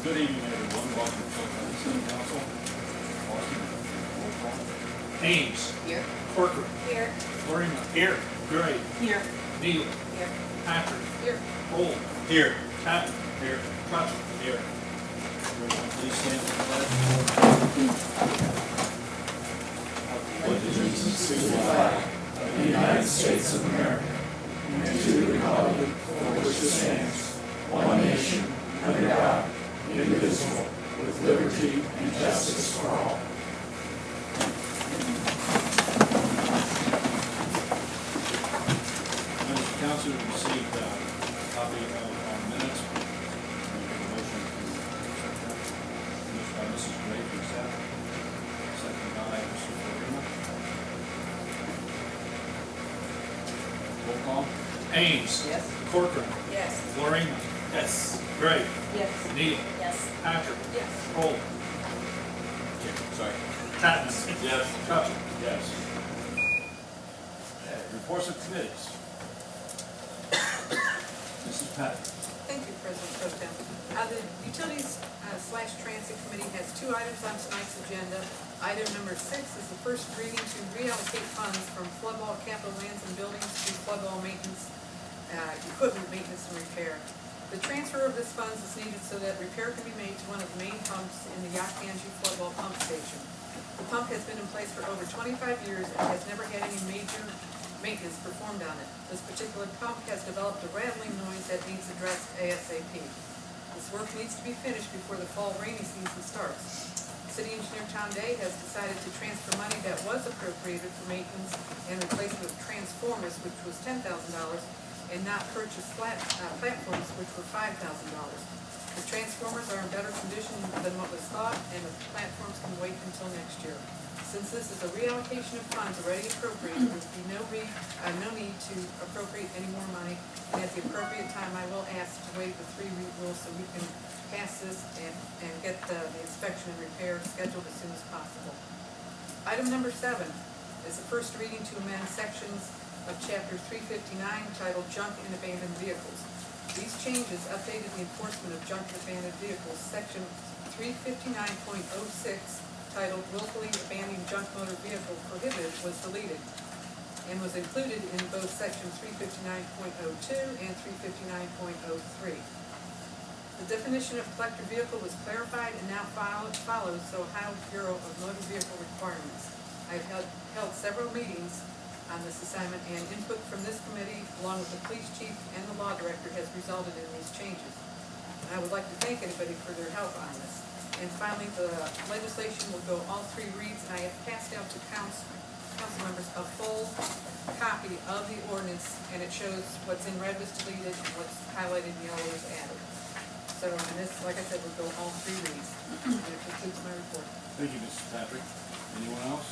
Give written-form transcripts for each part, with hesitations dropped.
Good evening, everyone. Welcome to the City Council. Austin, roll call. Ames. Here. Corcoran. Here. Lorimer. Here. Gray. Here. Neal. Here. Patrick. Here. Cole. Here. Patton. Here. Truttle. Here. Everyone, please stand for the pledge. Allegiance to the flag of the United States of America and to the republic for which it stands, one nation, under God, indivisible, with liberty and justice for all. Members of council, we received a copy of our minutes. We make a motion to accept that. Motion by Mrs. Gray to accept. Second by Mr. Florina. Roll call. Ames. Yes. Corcoran. Yes. Lorimer. Yes. Gray. Yes. Neal. Yes. Patrick. Yes. Cole. Sorry. Patton. Yes. Truttle. Yes. Okay, reports of committees. Mrs. Patton. Thank you, President Pro Tem. The Utilities / Transit Committee has 2 items on tonight's agenda. Item number 6 is the first reading to reallocate funds from flood wall capital lands and buildings to flood wall maintenance, equipment maintenance and repair. The transfer of this funds is needed so that repair can be made to one of the main pumps in the Yakanji flood wall pump station. The pump has been in place for over 25 years and has never had any major maintenance performed on it. This particular pump has developed a rattling noise that needs addressed ASAP. This work needs to be finished before the fall rainy season starts. City Engineer Tom Day has decided to transfer money that was appropriated for maintenance and replacement of transformers, which was $10,000, and not purchase platforms, which were $5,000. The transformers are in better condition than what was thought, and the platforms can wait until next year. Since this is a reallocation of funds already appropriated, there will be no need to appropriate any more money. And at the appropriate time, I will ask to waive the 3-read rule so we can pass this and get the inspection and repair scheduled as soon as possible. Item number 7 is the first reading to amend sections of Chapter 359 titled Junk and Abandoned Vehicles. These changes updated the enforcement of junk and abandoned vehicles. Section 359.06 titled Willfully Abandoning Junk Motor Vehicle Prohibited was deleted and was included in both section 359.02 and 359.03. The definition of collector vehicle was clarified and now follows the Ohio Bureau of Motor Vehicle Requirements. I've held several meetings on this assignment, and input from this committee, along with the police chief and the law director, has resulted in these changes. And I would like to thank anybody for their help on this. And finally, the legislation will go all 3 reads, and I have passed out to council members a full copy of the ordinance, and it shows what's in red was deleted and what's highlighted in yellow is added. So, and this, like I said, will go all 3 reads. And it concludes my report. Thank you, Mrs. Patrick. Anyone else?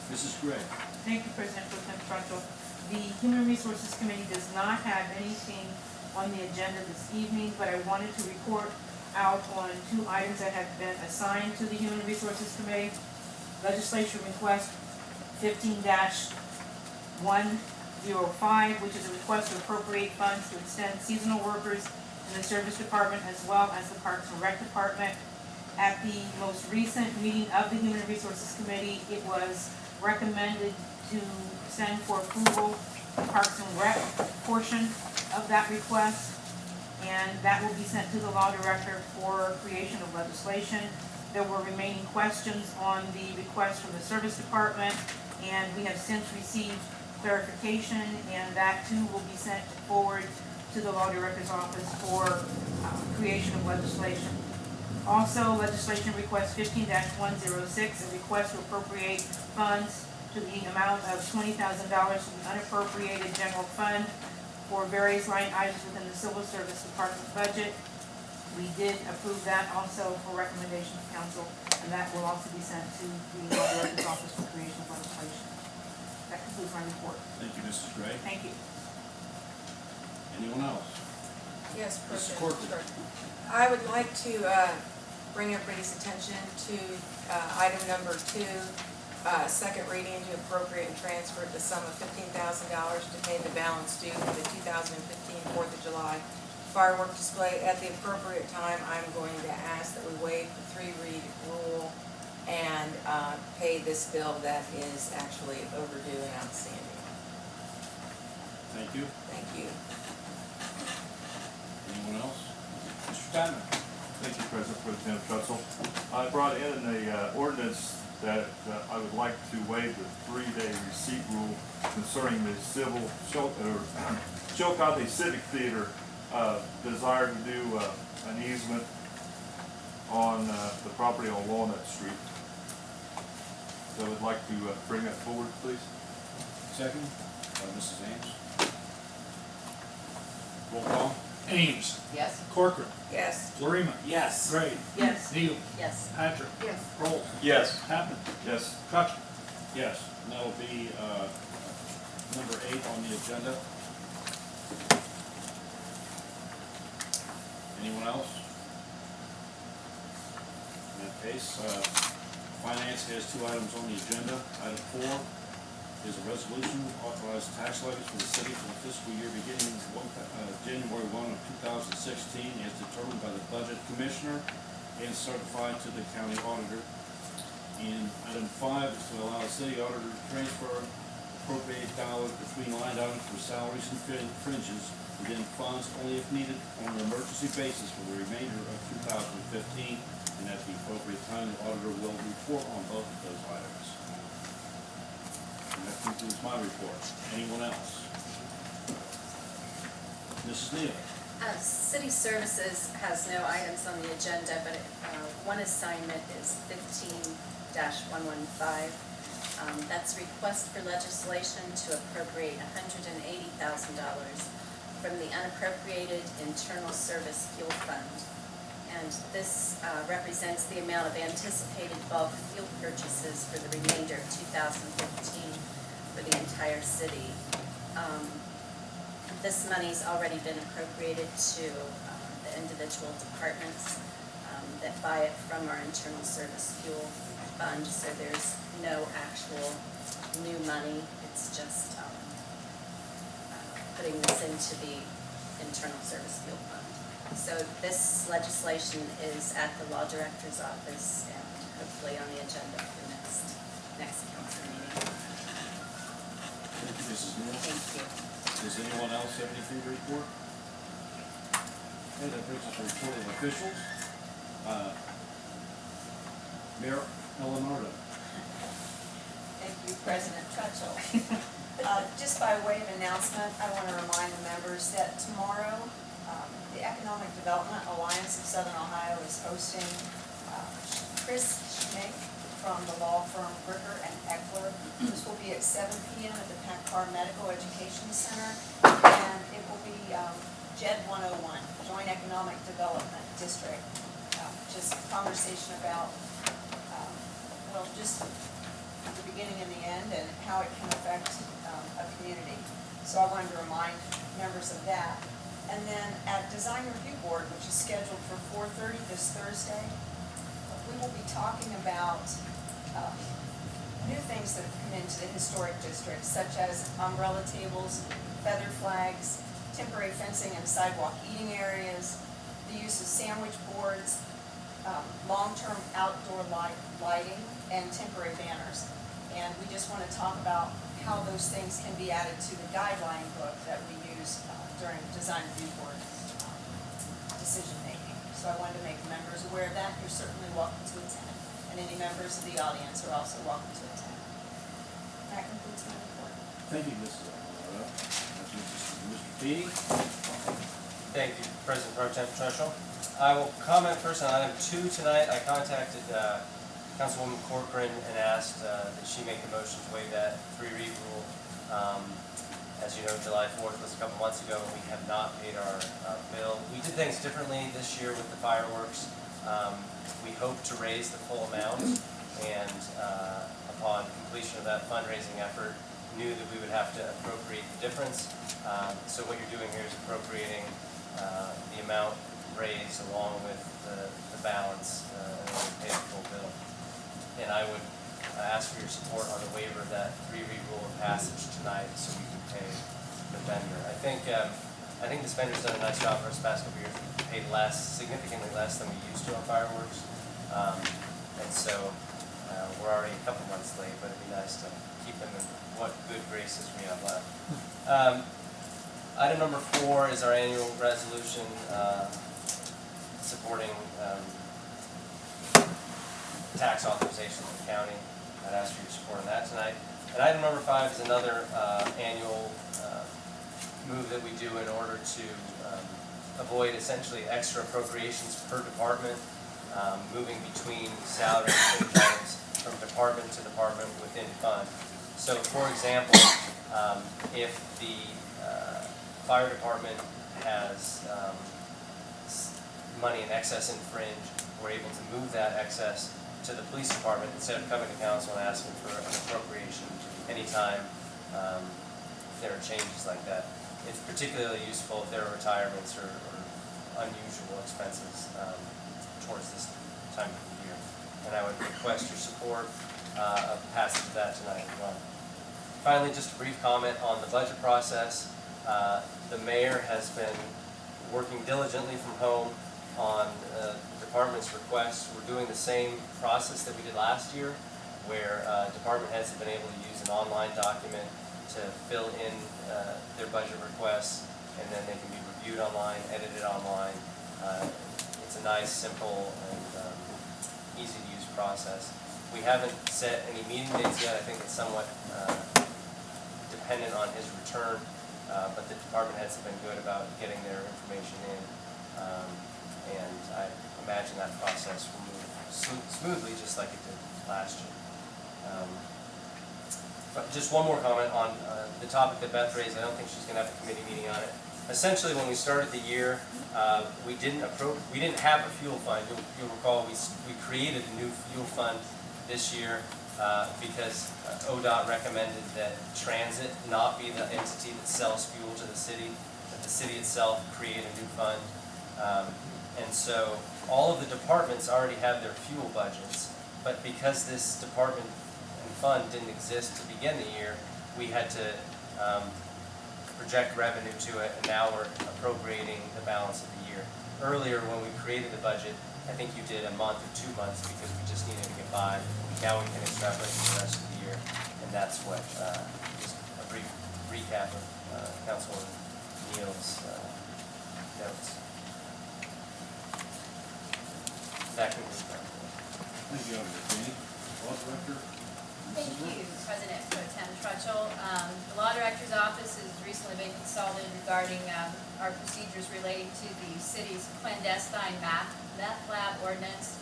Mrs. Gray. Thank you, President Pro Tem Truttle. The Human Resources Committee does not have anything on the agenda this evening, but I wanted to report out on 2 items that have been assigned to the Human Resources Committee. Legislation request 15-105, which is a request to appropriate funds to extend seasonal workers in the Service Department as well as the Parks and Rec Department. At the most recent meeting of the Human Resources Committee, it was recommended to send for approval the Parks and Rec portion of that request, and that will be sent to the law director for creation of legislation. There were remaining questions on the request from the Service Department, and we have since received clarification, and that too will be sent forward to the law director's office for creation of legislation. Also, legislation request 15-106, a request to appropriate funds to the amount of $20,000 from the unappropriated general fund for various line items within the Civil Service Department budget. We did approve that also for recommendation to council, and that will also be sent to the law director's office for creation of legislation. That concludes my report. Thank you, Mrs. Gray. Thank you. Anyone else? Yes, Mrs. President. Corcoran. I would like to bring everybody's attention to item number 2, second reading to appropriate and transfer the sum of $15,000 to pay the balance due for the 2015 4th of July firework display. At the appropriate time, I'm going to ask that we waive the 3-read rule and pay this bill that is actually overdue and outstanding. Thank you. Thank you. Anyone else? Mr. Chapman? Thank you, President Pro Tem Trutzel. I brought in an ordinance that I would like to waive the 3-day receipt rule concerning the Chillicothe Civic Theater desire to do an easement on the property on Walnut Street. So I would like to bring that forward, please. Second, Mrs. Ames. Roll call. Ames. Yes. Corcoran. Yes. Florima. Yes. Gray. Yes. Neal. Yes. Patrick. Yes. Kroll. Yes. Chapman. Yes. Truttle. Yes, and that'll be number 8 on the agenda. Anyone else? In that case, Finance has 2 items on the agenda. Item 4 is a resolution authorizing tax levies for the city for the fiscal year beginning January 1 of 2016 as determined by the Budget Commissioner and certified to the county auditor. And item 5 is to allow the city auditor to transfer appropriate dollars between line items for salaries and fringes within funds only if needed on an emergency basis for the remainder of 2015. And at the appropriate time, the auditor will report on both of those items. And that concludes my report. Anyone else? Mrs. Neal? City Services has no items on the agenda, but one assignment is 15-115. That's request for legislation to appropriate $180,000 from the unappropriated internal service fuel fund. And this represents the amount of anticipated bulk fuel purchases for the remainder of 2015 for the entire city. This money's already been appropriated to the individual departments that buy it from our internal service fuel fund, so there's no actual new money. It's just putting this into the internal service fuel fund. So this legislation is at the law director's office and hopefully on the agenda for next council meeting. Thank you, Mrs. Neal. Thank you. Does anyone else have anything to report? Okay, that brings us to the report of officials. Mayor Eleonora. Thank you, President Trutchell. Just by way of announcement, I want to remind the members that tomorrow, the Economic Development Alliance of Southern Ohio is hosting Chris Schmick from the law firm Bricker and Eckler. This will be at 7 p.m. at the Packard Medical Education Center, and it will be JED 101, Joint Economic Development District. Just conversation about, just the beginning and the end and how it can affect a community. So I wanted to remind members of that. And then at Design Review Board, which is scheduled for 4:30 this Thursday, we will be talking about new things that have come into the historic district, such as umbrella tables, feather flags, temporary fencing and sidewalk eating areas, the use of sandwich boards, long-term outdoor lighting, and temporary banners. And we just want to talk about how those things can be added to the guideline book that we use during Design Review Board decision-making. So I wanted to make members aware of that. You're certainly welcome to attend. And any members of the audience are also welcome to attend. That concludes my report. Thank you, Mrs. Eleonora. That's Mr. Key. Thank you, President Pro Tem Trutchell. I will comment first on item 2 tonight. I contacted Councilwoman Corcoran and asked that she make the motion to waive that 3-read rule. As you know, July 4th was a couple months ago, and we have not paid our bill. We did things differently this year with the fireworks. We hope to raise the full amount, and upon completion of that fundraising effort, knew that we would have to appropriate the difference. So what you're doing here is appropriating the amount raised along with the balance in order to pay the full bill. And I would ask for your support on the waiver of that 3-read rule of passage tonight so we can pay the vendor. I think I think the Spender's done a nice job for us the past couple of years. We paid less, significantly less than we used to on fireworks. And so we're already a couple months late, but it'd be nice to keep them in what good graces we have left. Item number 4 is our annual resolution supporting tax authorization of the county. I'd ask for your support on that tonight. And item number 5 is another annual move that we do in order to avoid essentially extra appropriations per department, moving between salary and wage items from department to department within fund. So for example, if the fire department has money in excess in fringe, we're able to move that excess to the police department instead of coming to council and asking for an appropriation anytime there are changes like that. It's particularly useful if there are retirements or unusual expenses towards this time of the year. And I would request your support of passage of that tonight as well. Finally, just a brief comment on the budget process. The mayor has been working diligently from home on the department's requests. We're doing the same process that we did last year, where department heads have been able to use an online document to fill in their budget requests, and then they can be reviewed online, edited online. It's a nice, simple, and easy-to-use process. We haven't set any meeting dates yet. I think it's somewhat dependent on his return, but the department heads have been good about getting their information in, and I imagine that process will move smoothly, just like it did last year. But just one more comment on the topic that Beth raised. I don't think she's going to have a committee meeting on it. Essentially, when we started the year, we didn't have a fuel fund. You'll recall we created a new fuel fund this year because ODOT recommended that transit not be the entity that sells fuel to the city, that the city itself create a new fund. And so all of the departments already have their fuel budgets, but because this department and fund didn't exist to begin the year, we had to project revenue to it, and now we're appropriating the balance of the year. Earlier, when we created the budget, I think you did a month or 2 months because we just needed to get by. Now we can extrapolate for the rest of the year, and that's what, just a brief recap of Councilman Neal's notes. That concludes my report. Thank you, Jenny. Law Director? Thank you, President Pro Tem Trutchell. The Law Director's Office has recently been consulted regarding our procedures relating to the city's clandestine meth lab ordinance.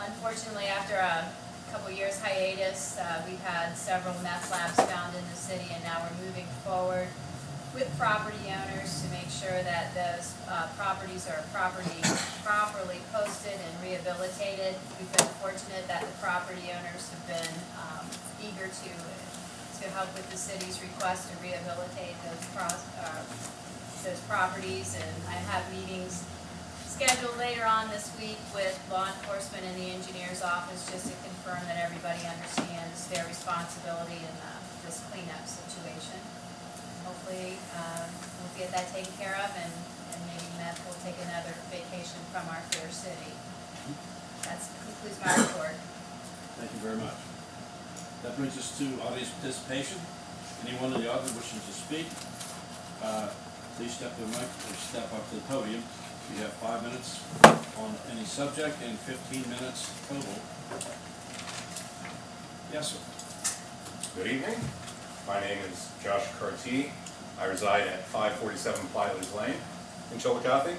Unfortunately, after a couple years hiatus, we've had several meth labs found in the city, and now we're moving forward with property owners to make sure that those properties are properly posted and rehabilitated. We've been fortunate that the property owners have been eager to help with the city's request to rehabilitate those properties, and I have meetings scheduled later on this week with law enforcement and the engineer's office just to confirm that everybody understands their responsibility in this cleanup situation. Hopefully, we'll get that taken care of, and maybe meth will take another vacation from our fair city. That concludes my report. Thank you very much. That brings us to audience participation. Anyone in the audience wishing to speak, please step to the mic or step up to the podium. You have 5 minutes on any subject and 15 minutes total. Yes, sir. Good evening. My name is Josh Carty. I reside at 547 Plyleys Lane in Chillicothe.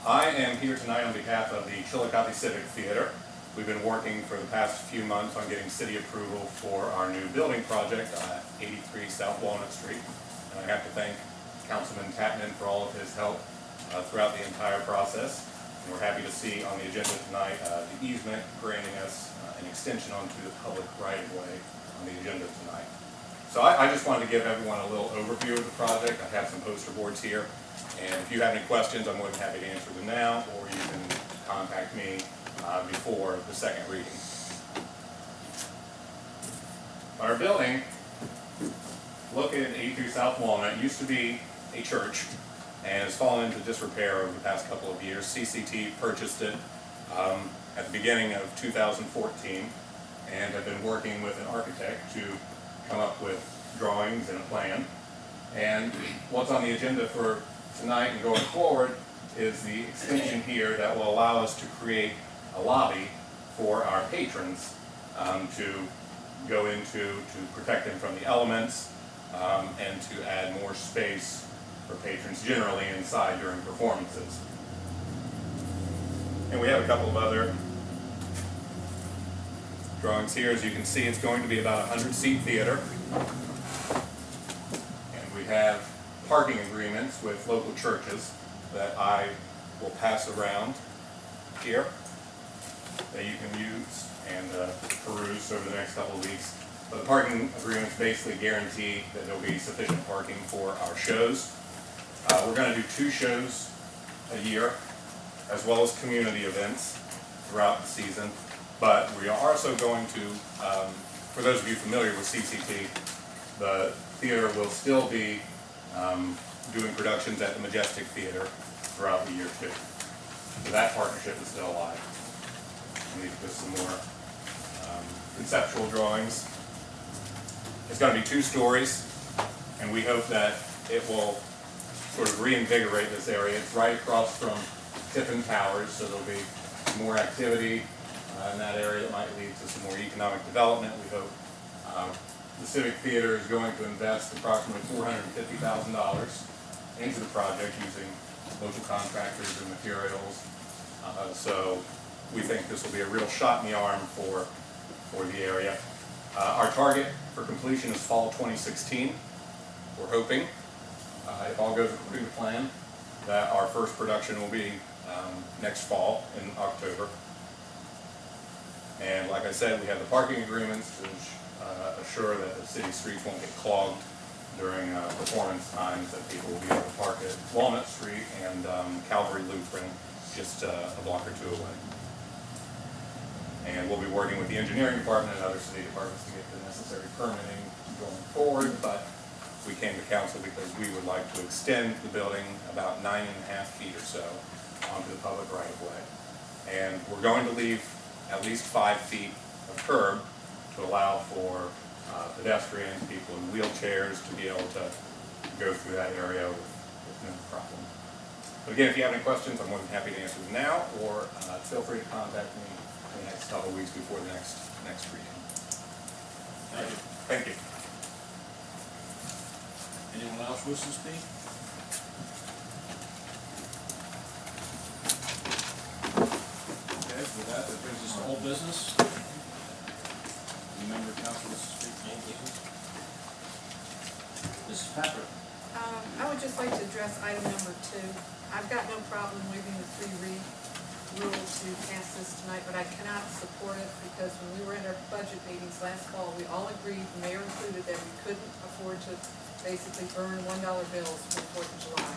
I am here tonight on behalf of the Chillicothe Civic Theater. We've been working for the past few months on getting city approval for our new building project at 83 South Walnut Street. And I have to thank Councilman Tatman for all of his help throughout the entire process. And we're happy to see on the agenda tonight the easement granting us an extension onto the public right-of-way on the agenda tonight. So I just wanted to give everyone a little overview of the project. I have some poster boards here, and if you have any questions, I'm more than happy to answer them now, or you can contact me before the second reading. Our building, located at 83 South Walnut, used to be a church, and has fallen into disrepair over the past couple of years. CCT purchased it at the beginning of 2014 and have been working with an architect to come up with drawings and a plan. And what's on the agenda for tonight and going forward is the extension here that will allow us to create a lobby for our patrons to go into, to protect them from the elements, and to add more space for patrons generally inside during performances. And we have a couple of other drawings here. As you can see, it's going to be about a 100-seat theater. And we have parking agreements with local churches that I will pass around here that you can use and peruse over the next couple of weeks. But the parking agreements basically guarantee that there will be sufficient parking for our shows. We're going to do 2 shows a year, as well as community events throughout the season. But we are also going to, for those of you familiar with CCT, the theater will still be doing productions at the Majestic Theater throughout the year too. So that partnership is still alive. And these are just some more conceptual drawings. It's going to be 2 stories, and we hope that it will sort of reinvigorate this area. It's right across from Tiffin Towers, so there'll be more activity in that area that might lead to some more economic development. We hope the Civic Theater is going to invest approximately $450,000 into the project using local contractors and materials. So we think this will be a real shot in the arm for the area. Our target for completion is fall 2016. We're hoping, if all goes according to plan, that our first production will be next fall in October. And like I said, we have the parking agreements to assure that the city streets won't get clogged during performance times, that people will be able to park at Walnut Street and Calvary Lutheran just a block or 2 away. And we'll be working with the engineering department and other city departments to get the necessary permitting going forward, but we came to council because we would like to extend the building about 9.5 feet or so onto the public right of way. And we're going to leave at least 5 feet of curb to allow for pedestrians, people in wheelchairs to be able to go through that area with no problem. But again, if you have any questions, I'm more than happy to answer them now, or feel free to contact me in the next couple of weeks before the next reading. Thank you. Thank you. Anyone else wish to speak? Okay, with that brings us to old business. Any member of council wish to speak? Thank you. Mrs. Patrick. I would just like to address item number 2. I've got no problem waiving the 3-read rule to pass this tonight, but I cannot support it because when we were in our budget meetings last fall, we all agreed, the mayor included, that we couldn't afford to basically burn $1 bills for the 4th of July.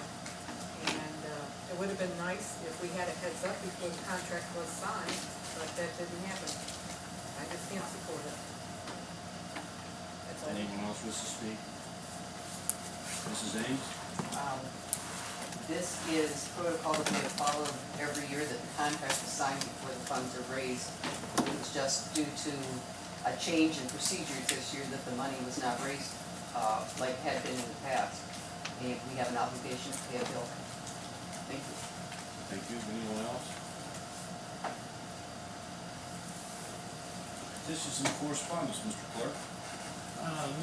And it would have been nice if we had a heads up before the contract was signed, but that didn't happen. I just can't support it. That's all. Anyone else wish to speak? Mrs. Ames? This is protocol that we have followed every year, that the contract is signed before the funds are raised. It's just due to a change in procedures this year that the money was not raised like had been in the past. And we have an obligation to pay a bill. Thank you. Thank you. Anyone else? Petitions and correspondence, Mr. Clerk.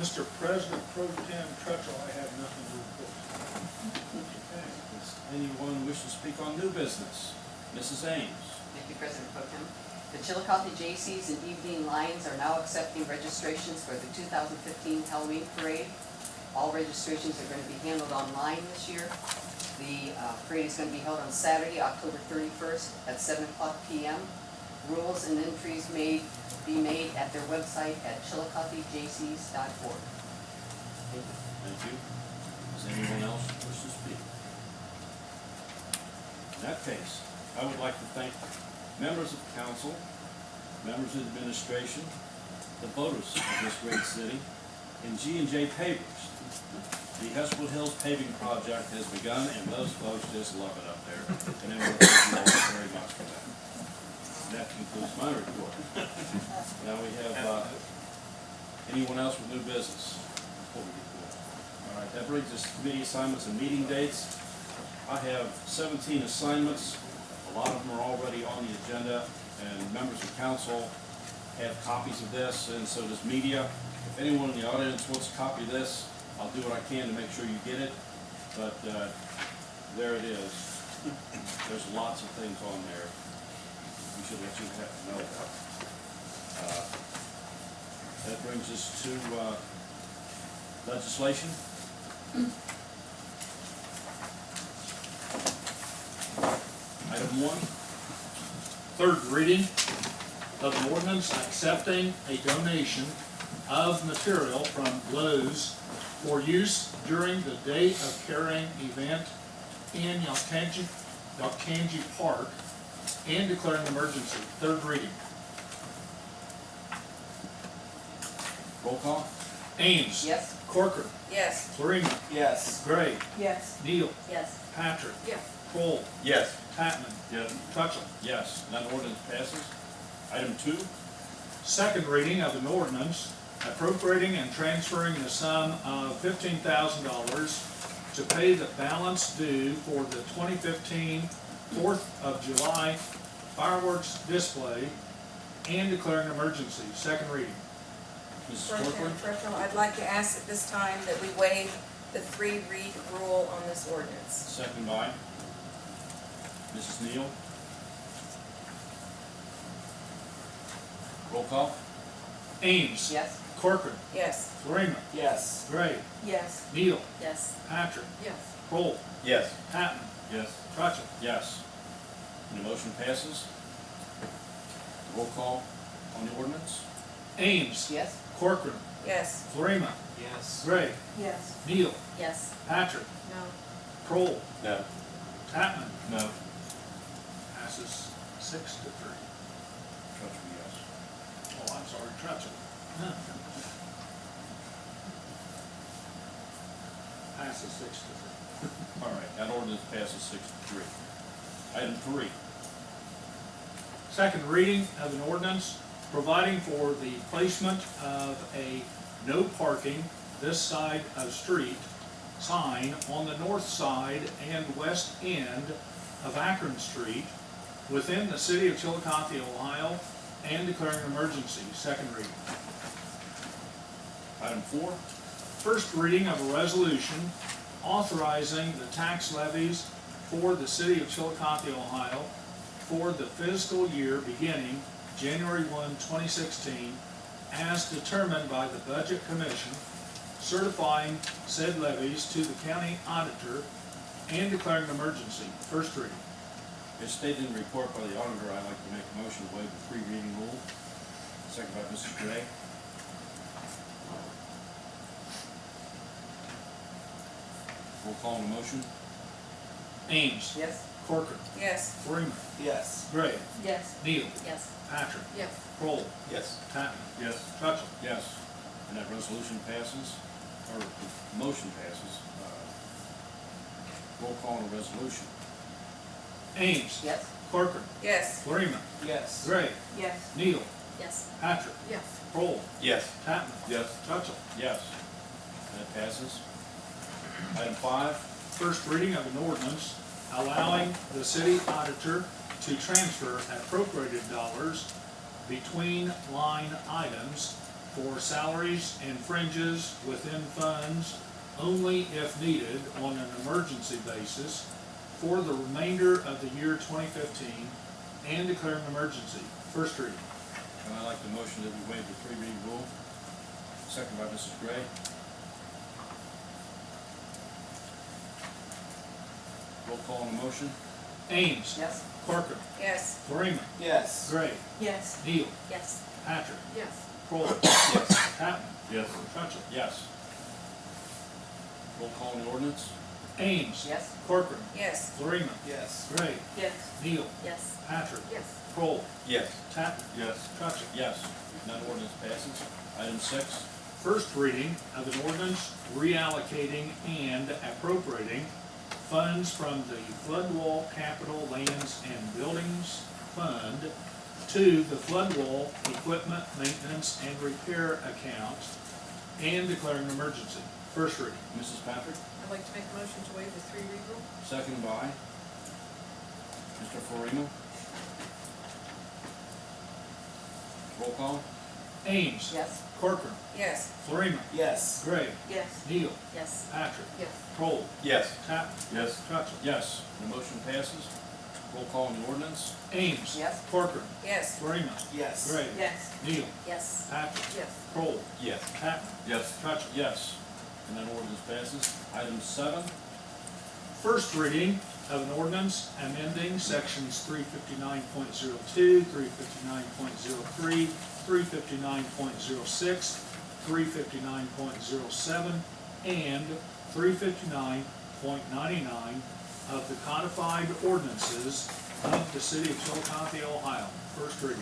Mr. President Pro Tem Trutchell, I have nothing to report. Okay. Does anyone wish to speak on new business? Mrs. Ames. Thank you, President Pro Tem. The Chillicothe Jaycees and Evening Lions are now accepting registrations for the 2015 Halloween Parade. All registrations are going to be handled online this year. The parade is going to be held on Saturday, October 31st at 7:00 p.m. Rules and entries may be made at their website at chillicothejaycees.org. Thank you. Thank you. Does anyone else wish to speak? In that case, I would like to thank members of council, members of administration, the voters of this great city, and G&J Pavers The Heswood Hills paving project has begun, and those folks just love it up there. And I want to thank you all very much for that. That concludes my report. Now we have, anyone else with new business? Before we get going. All right, that brings us to committee assignments and meeting dates. I have 17 assignments. A lot of them are already on the agenda, and members of council have copies of this, and so does media. If anyone in the audience wants a copy of this, I'll do what I can to make sure you get it, but there it is. There's lots of things on there we should let you have to know about. That brings us to legislation. Item 1. Third reading of an ordinance accepting a donation of material from Lowe's for use during the Day of Caring event in Yalkanji Park and declaring an emergency. Third reading. Roll call. Ames. Yes. Corcoran. Yes. Florina. Yes. Gray. Yes. Neal. Yes. Patrick. Yes. Kroll. Yes. Tatman. Yes. Trutville. Yes, that ordinance passes. Item 2. Second reading of an ordinance appropriating and transferring the sum of $15,000 to pay the balance due for the 2015 4th of July fireworks display and declaring an emergency. Second reading. Mrs. Pro Corcoran. Tem Treasurer, I'd like to ask at this time that we waive the 3-read rule on this ordinance. Second by Mrs. Neal. Roll call. Ames. Yes. Corcoran. Yes. Florina. Yes. Gray. Yes. Neal. Yes. Patrick. Yes. Kroll. Yes. Tatman. Yes. Trutville. Yes. And the motion passes. Roll call on the ordinance. Ames. Yes. Corcoran. Yes. Florina. Yes. Gray. Yes. Neal. Yes. Patrick. No. Kroll. No. Tatman. No. Passes 6-3. Trustee, yes. Oh, I'm sorry, Trutville. Passes 6-3. All right, that ordinance passes 6-3. Item 3. Second reading of an ordinance providing for the placement of a no parking this side of street sign on the north side and west end of Akron Street within the city of Chillicothe, Ohio, and declaring an emergency. Second reading. Item 4. First reading of a resolution authorizing the tax levies for the city of Chillicothe, Ohio for the fiscal year beginning January 1, 2016, as determined by the Budget Commission, certifying said levies to the county auditor and declaring an emergency. First reading. As stated in the report by the auditor, I'd like to make a motion to waive the 3-reading rule. Second by Mrs. Gray. Roll call on the motion. Ames. Yes. Corcoran. Yes. Florina. Yes. Gray. Yes. Neal. Yes. Patrick. Yes. Kroll. Yes. Tatman. Yes. Trutville. Yes. And that resolution passes, or the motion passes. Roll call on the resolution. Ames. Yes. Corcoran. Yes. Florina. Yes. Gray. Yes. Neal. Yes. Patrick. Yes. Kroll. Yes. Tatman. Yes. Trutville. Yes. That passes. Item 5. First reading of an ordinance allowing the city auditor to transfer appropriated dollars between line items for salaries and fringes within funds only if needed on an emergency basis for the remainder of the year 2015 and declare an emergency. First reading. And I'd like the motion that we waive the 3-reading rule. Second by Mrs. Gray. Roll call on the motion. Ames. Yes. Corcoran. Yes. Florina. Yes. Gray. Yes. Neal. Yes. Patrick. Yes. Kroll. Yes. Tatman. Yes. Trutville. Yes. Roll call on the ordinance. Ames. Yes. Corcoran. Yes. Florina. Yes. Gray. Yes. Neal. Yes. Patrick. Yes. Kroll. Yes. Tatman. Yes. Trutville. Yes. And that ordinance passes. Item 6. First reading of an ordinance reallocating and appropriating funds from the flood wall capital lands and buildings fund to the flood wall equipment maintenance and repair account and declaring an emergency. First reading. Mrs. Patrick, I'd like to make a motion to waive the three read rule. second by Mr. Florina. Roll call? Ames. Yes. Corcoran. Yes. Florina. Yes. Gray. Yes. Neal. Yes. Patrick. Yes. Kroll. Yes. Tatman. Yes. Trutville. Yes. The motion passes. Roll call on the ordinance? Ames. Yes. Corcoran. Yes. Florina. Yes. Gray. Yes. Neal. Yes. Patrick. Yes. Kroll. Yes. Tatman. Yes. Trutville. Yes. And that ordinance passes. Item 7, First reading of an ordinance amending sections 359.02, 359.03, 359.06, 359.07, and 359.99 of the codified ordinances of the city of Chillicothe, Ohio. First reading.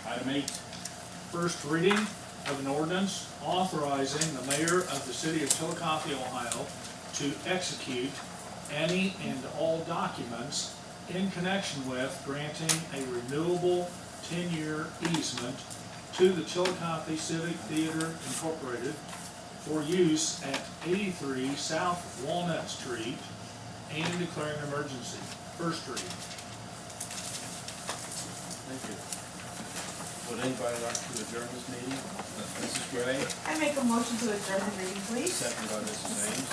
item 8, First reading of an ordinance authorizing the mayor of the city of Chillicothe, Ohio to execute any and all documents in connection with granting a renewable 10-year easement to the Chillicothe Civic Theater Incorporated for use at 83 South Walnut Street and declaring an emergency. First reading. thank you. Would anybody like to adjourn this meeting? Mrs. Gray, I make a motion to adjourn the meeting, please. second by Mrs. Ames.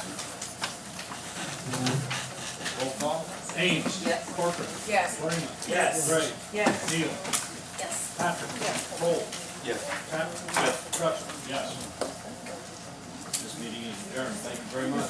Roll call? Ames. Yes. Corcoran. Yes. Florina. Yes. Gray. Yes. Neal. Yes. Patrick. Yes. Kroll. Yes. Tatman. Trutville. Yes. This meeting is adjourned. Thank you very much.